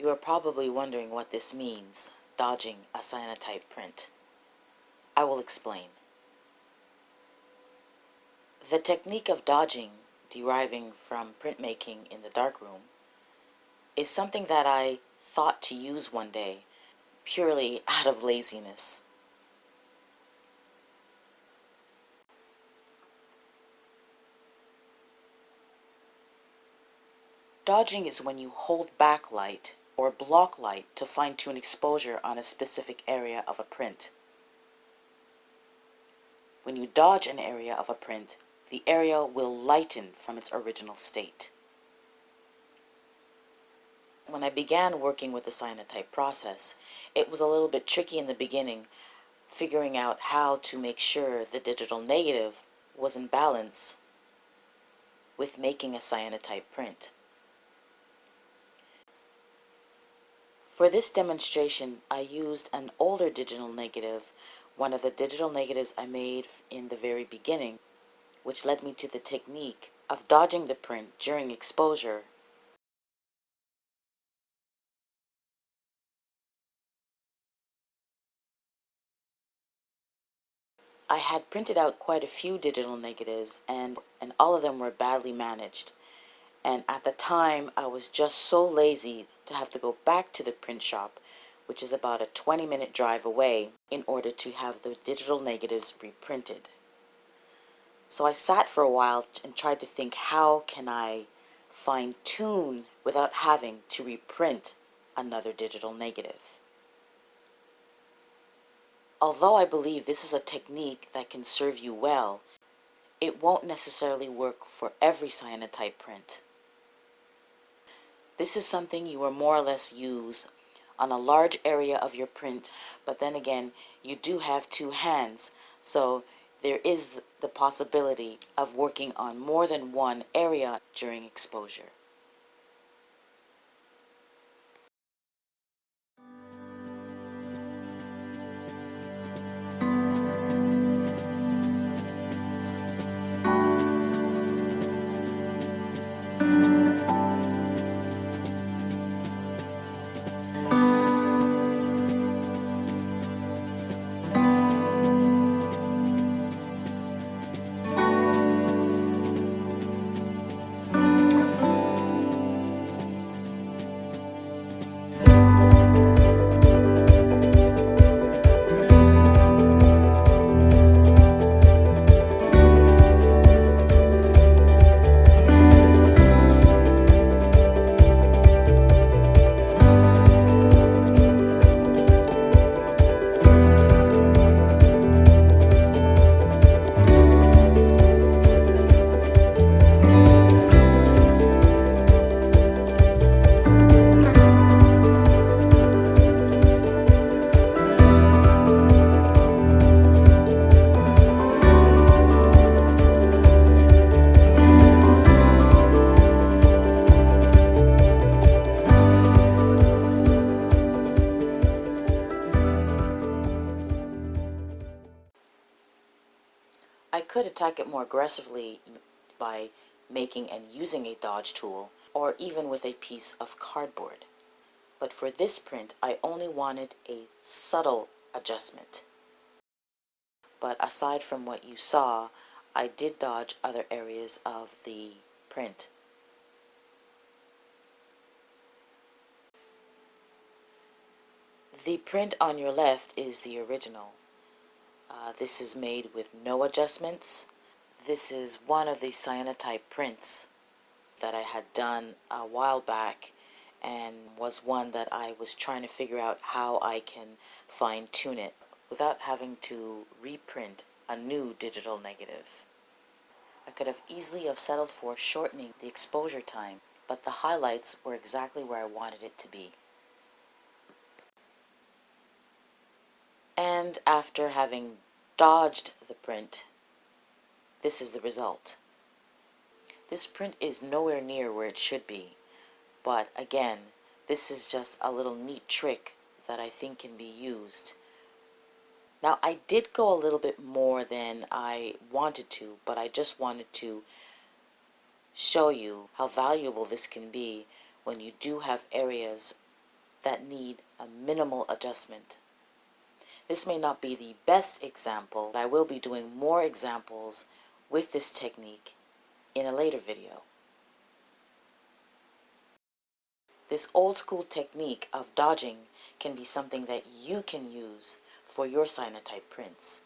You are probably wondering what this means, dodging a cyanotype print. I will explain. The technique of dodging, deriving from printmaking in the darkroom, is something that I thought to use one day, purely out of laziness. Dodging is when you hold back light or block light to fine-tune exposure on a specific area of a print. When you dodge an area of a print, the area will lighten from its original state. When I began working with the Cyanotype process, it was a little bit tricky in the beginning, figuring out how to make sure the digital negative was in balance with making a Cyanotype print. For this demonstration, I used an older digital negative, one of the digital negatives I made in the very beginning, which led me to the technique of dodging the print during exposure. I had printed out quite a few digital negatives, and all of them were badly managed. And at the time, I was just so lazy to have to go back to the print shop, which is about a 20-minute drive away, in order to have the digital negatives reprinted. So I sat for a while and tried to think, how can I fine-tune without having to reprint another digital negative? Although I believe this is a technique that can serve you well, it won't necessarily work for every cyanotype print. This is something you will more or less use on a large area of your print, but then again, you do have two hands, so there is the possibility of working on more than one area during exposure. I could attack it more aggressively by making and using a dodge tool, or even with a piece of cardboard. But for this print, I only wanted a subtle adjustment. But aside from what you saw, I did dodge other areas of the print. The print on your left is the original. This is made with no adjustments. This is one of the cyanotype prints that I had done a while back, and was one that I was trying to figure out how I can fine-tune it without having to reprint a new digital negative. I could have easily have settled for shortening the exposure time, but the highlights were exactly where I wanted it to be. And after having dodged the print, this is the result. This print is nowhere near where it should be, but again, this is just a little neat trick that I think can be used. Now, I did go a little bit more than I wanted to, but I just wanted to show you how valuable this can be when you do have areas that need a minimal adjustment. This may not be the best example, but I will be doing more examples with this technique in a later video. This old school technique of dodging can be something that you can use for your cyanotype prints.